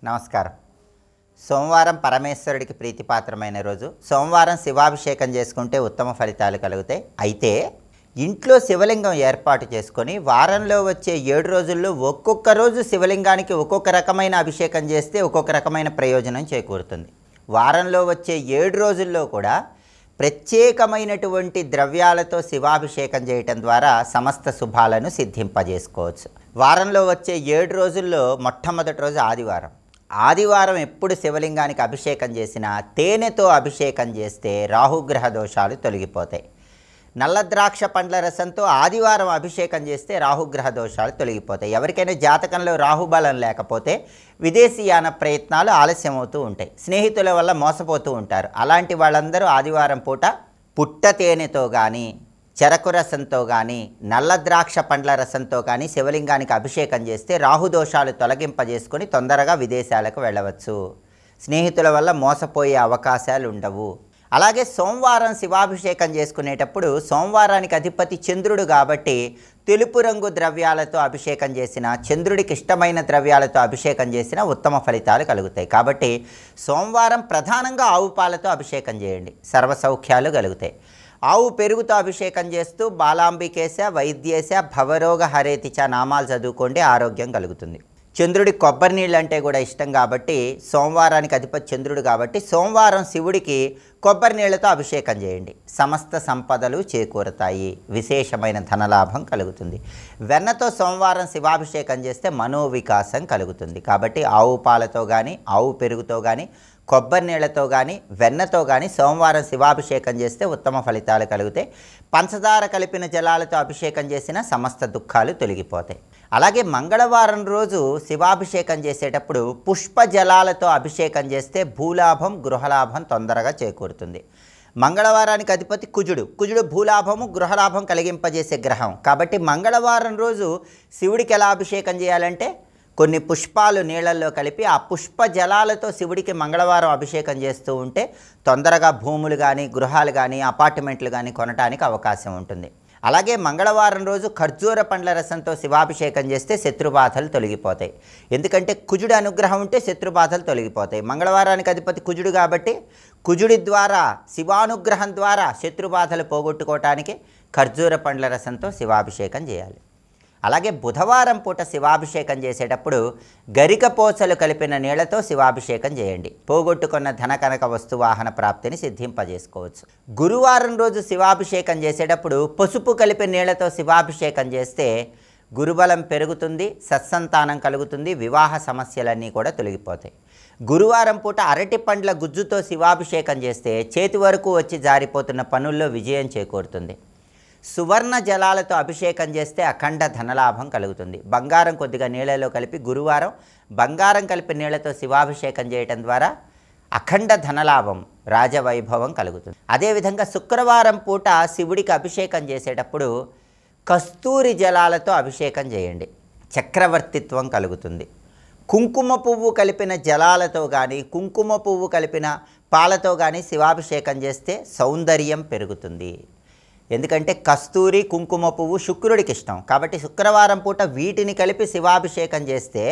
నమస్కారం. సోమవారం పరమేశ్వరుడికి ప్రీతిపాత్రమైన రోజు. సోమవారం శివాభిషేకం చేసుకుంటే ఉత్తమ ఫలితాలు కలుగుతాయి. అయితే ఇంట్లో శివలింగం ఏర్పాటు చేసుకొని వారంలో వచ్చే 7 రోజుల్లో ఒక్కొక్క రోజు శివలింగానికి ఒక్కొక్క రకమైన అభిషేకం చేస్తే ఒక్కొక్క రకమైన ప్రయోజనం చేకూరుతుంది. వారంలో వచ్చే 7 రోజుల్లో కూడా ప్రత్యేకమైనటువంటి ద్రవ్యాలతో శివాభిషేకం చేయటం ద్వారా సమస్త శుభాలను సిద్ధింపజేసుకోవచ్చు. వారంలో వచ్చే 7 రోజుల్లో మొట్టమొదటి రోజు ఆదివారం. ఆదివారం ఎప్పుడు శివలింగానికి అభిషేకం చేసినా తేనెతో అభిషేకం చేస్తే రాహుగ్రహ దోషాలు తొలగిపోతాయి. నల్ల ద్రాక్ష పండ్ల రసంతో ఆదివారం అభిషేకం చేస్తే రాహుగ్రహ దోషాలు తొలగిపోతాయి. ఎవరికైనా జాతకంలో రాహుబలం లేకపోతే విదేశీయాన ప్రయత్నాలు ఆలస్యం అవుతూ ఉంటాయి. స్నేహితుల వల్ల మోసపోతూ ఉంటారు. అలాంటి వాళ్ళందరూ ఆదివారం పూట పుట్ట తేనెతో కానీ చెరకు రసంతో కానీ నల్ల ద్రాక్ష పండ్ల రసంతో కానీ శివలింగానికి అభిషేకం చేస్తే రాహుదోషాలు తొలగింపజేసుకొని తొందరగా విదేశాలకు వెళ్ళవచ్చు. స్నేహితుల వల్ల మోసపోయే అవకాశాలు ఉండవు. అలాగే సోమవారం శివాభిషేకం చేసుకునేటప్పుడు సోమవారానికి అధిపతి చంద్రుడు కాబట్టి తెలుపు రంగు ద్రవ్యాలతో అభిషేకం చేసిన, చంద్రుడికి ఇష్టమైన ద్రవ్యాలతో అభిషేకం చేసిన ఉత్తమ ఫలితాలు కలుగుతాయి. కాబట్టి సోమవారం ప్రధానంగా ఆవు పాలతో అభిషేకం చేయండి, సర్వసౌఖ్యాలు కలుగుతాయి. ఆవు పెరుగుతో అభిషేకం చేస్తూ బాలాంబికేశ వైద్యేశ భవరోగ హరేతిచ నామాలు చదువుకోండి, ఆరోగ్యం కలుగుతుంది. చంద్రుడి కొబ్బరి నీళ్ళు అంటే కూడా ఇష్టం కాబట్టి సోమవారానికి అధిపతి చంద్రుడు కాబట్టి సోమవారం శివుడికి కొబ్బరి నీళ్లతో అభిషేకం చేయండి, సమస్త సంపదలు చేకూరుతాయి, విశేషమైన ధనలాభం కలుగుతుంది. వెన్నతో సోమవారం శివాభిషేకం చేస్తే మనోవికాసం కలుగుతుంది. కాబట్టి ఆవు పాలతో కానీ ఆవు పెరుగుతో కానీ కొబ్బరి నీళ్లతో కానీ వెన్నతో కానీ సోమవారం శివాభిషేకం చేస్తే ఉత్తమ ఫలితాలు కలుగుతాయి. పంచదార కలిపిన జలాలతో అభిషేకం చేసిన సమస్త దుఃఖాలు తొలగిపోతాయి. అలాగే మంగళవారం రోజు శివాభిషేకం చేసేటప్పుడు పుష్ప జలాలతో అభిషేకం చేస్తే భూలాభం గృహలాభం తొందరగా చేకూరుతుంది. మంగళవారానికి అధిపతి కుజుడు భూలాభము గృహలాభం కలిగింపజేసే గ్రహం కాబట్టి మంగళవారం రోజు శివుడికి ఎలా అభిషేకం చేయాలంటే కొన్ని పుష్పాలు నీళ్ళల్లో కలిపి ఆ పుష్ప జలాలతో శివుడికి మంగళవారం అభిషేకం చేస్తూ ఉంటే తొందరగా భూములు కానీ గృహాలు కానీ అపార్ట్మెంట్లు కానీ కొనడానికి అవకాశం ఉంటుంది. అలాగే మంగళవారం రోజు ఖర్జూర పండ్ల రసంతో శివాభిషేకం చేస్తే శత్రుబాధలు తొలగిపోతాయి. ఎందుకంటే కుజుడి అనుగ్రహం ఉంటే శత్రుబాధలు తొలగిపోతాయి. మంగళవారానికి అధిపతి కుజుడు కాబట్టి కుజుడి ద్వారా శివానుగ్రహం ద్వారా శత్రుబాధలు పోగొట్టుకోవటానికి ఖర్జూర పండ్ల రసంతో శివాభిషేకం చేయాలి. అలాగే బుధవారం పూట శివాభిషేకం చేసేటప్పుడు గరిక పోచలు కలిపిన నీళ్లతో శివాభిషేకం చేయండి, పోగొట్టుకున్న ధన కనక వస్తువాహన ప్రాప్తిని సిద్ధింపజేసుకోవచ్చు. గురువారం రోజు శివాభిషేకం చేసేటప్పుడు పసుపు కలిపిన నీళ్లతో శివాభిషేకం చేస్తే గురుబలం పెరుగుతుంది, సత్సంతానం కలుగుతుంది, వివాహ సమస్యలన్నీ కూడా తొలగిపోతాయి. గురువారం పూట అరటి పండ్ల గుజ్జుతో శివాభిషేకం చేస్తే చేతి వరకు వచ్చి జారిపోతున్న పనుల్లో విజయం చేకూరుతుంది. సువర్ణ జలాలతో అభిషేకం చేస్తే అఖండ ధనలాభం కలుగుతుంది. బంగారం కొద్దిగా నీళ్ళలో కలిపి గురువారం బంగారం కలిపి నీళ్లతో శివాభిషేకం చేయటం ద్వారా అఖండ ధనలాభం రాజవైభవం కలుగుతుంది. అదేవిధంగా శుక్రవారం పూట శివుడికి అభిషేకం చేసేటప్పుడు కస్తూరి జలాలతో అభిషేకం చేయండి, చక్రవర్తిత్వం కలుగుతుంది. కుంకుమ పువ్వు కలిపిన జలాలతో కానీ కుంకుమ పువ్వు కలిపిన పాలతో కానీ శివాభిషేకం చేస్తే సౌందర్యం పెరుగుతుంది. ఎందుకంటే కస్తూరి కుంకుమ పువ్వు శుక్రుడికి ఇష్టం కాబట్టి శుక్రవారం పూట వీటిని కలిపి శివాభిషేకం చేస్తే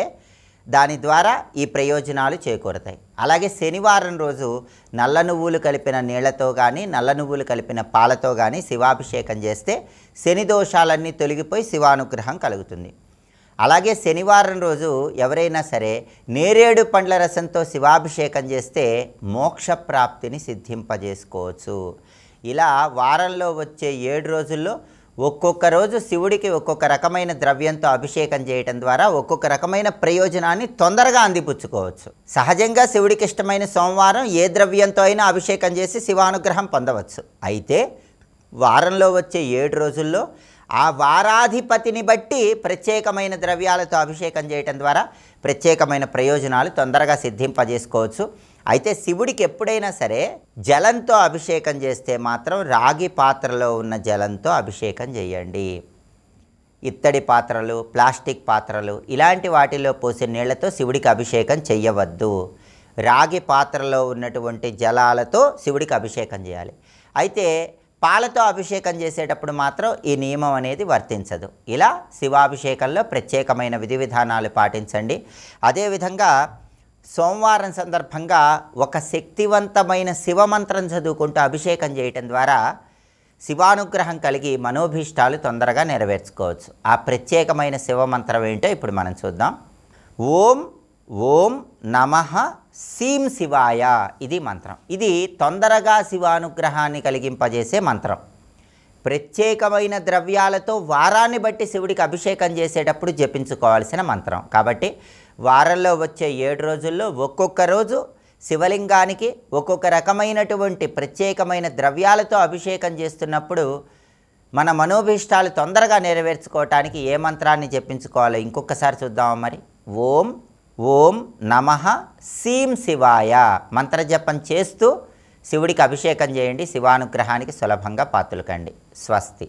దాని ద్వారా ఈ ప్రయోజనాలు చేకూరుతాయి. అలాగే శనివారం రోజు నల్ల నువ్వులు కలిపిన నీళ్లతో కానీ నల్ల నువ్వులు కలిపిన పాలతో కానీ శివాభిషేకం చేస్తే శని దోషాలన్నీ తొలగిపోయి శివానుగ్రహం కలుగుతుంది. అలాగే శనివారం రోజు ఎవరైనా సరే నేరేడు పండ్ల రసంతో శివాభిషేకం చేస్తే మోక్ష ప్రాప్తిని సిద్ధింపజేసుకోవచ్చు. ఇలా వారంలో వచ్చే 7 రోజుల్లో ఒక్కొక్క రోజు శివుడికి ఒక్కొక్క రకమైన ద్రవ్యంతో అభిషేకం చేయటం ద్వారా ఒక్కొక్క రకమైన ప్రయోజనాన్ని తొందరగా అందిపుచ్చుకోవచ్చు. సహజంగా శివుడికి ఇష్టమైన సోమవారం ఏ ద్రవ్యంతో అయినా అభిషేకం చేసి శివానుగ్రహం పొందవచ్చు. అయితే వారంలో వచ్చే 7 రోజుల్లో ఆ వారాధిపతిని బట్టి ప్రత్యేకమైన ద్రవ్యాలతో అభిషేకం చేయటం ద్వారా ప్రత్యేకమైన ప్రయోజనాలు తొందరగా సిద్ధింపజేసుకోవచ్చు. అయితే శివుడికి ఎప్పుడైనా సరే జలంతో అభిషేకం చేస్తే మాత్రం రాగి పాత్రలో ఉన్న జలంతో అభిషేకం చేయండి. ఇత్తడి పాత్రలు, ప్లాస్టిక్ పాత్రలు ఇలాంటి వాటిలో పోసే నీళ్లతో శివుడికి అభిషేకం చేయవద్దు. రాగి పాత్రలో ఉన్నటువంటి జలాలతో శివుడికి అభిషేకం చేయాలి. అయితే పాలతో అభిషేకం చేసేటప్పుడు మాత్రం ఈ నియమం అనేది వర్తించదు. ఇలా శివాభిషేకంలో ప్రత్యేకమైన విధి విధానాలు పాటించండి. అదేవిధంగా సోమవారం సందర్భంగా ఒక శక్తివంతమైన శివమంత్రం చదువుకుంటూ అభిషేకం చేయటం ద్వారా శివానుగ్రహం కలిగి మనోభీష్టాలు తొందరగా నెరవేర్చుకోవచ్చు. ఆ ప్రత్యేకమైన శివమంత్రం ఏంటో ఇప్పుడు మనం చూద్దాం. ఓం ఓం నమః సీం శివాయ, ఇది మంత్రం. ఇది తొందరగా శివానుగ్రహాన్ని కలిగింపజేసే మంత్రం. ప్రత్యేకమైన ద్రవ్యాలతో వారాన్ని బట్టి శివుడికి అభిషేకం చేసేటప్పుడు జపించుకోవాల్సిన మంత్రం. కాబట్టి వారంలో వచ్చే 7 రోజుల్లో ఒక్కొక్క రోజు శివలింగానికి ఒక్కొక్క రకమైనటువంటి ప్రత్యేకమైన ద్రవ్యాలతో అభిషేకం చేస్తున్నప్పుడు మన మనోభీష్టాలు తొందరగా నెరవేర్చుకోవటానికి ఏ మంత్రాన్ని జపించుకోవాలో ఇంకొకసారి చూద్దామా మరి. ఓం ఓం నమః సీం శివాయ మంత్రజపం చేస్తూ శివుడికి అభిషేకం చేయండి. శివానుగ్రహానికి సులభంగా పాత్రలు కండి. స్వస్తి.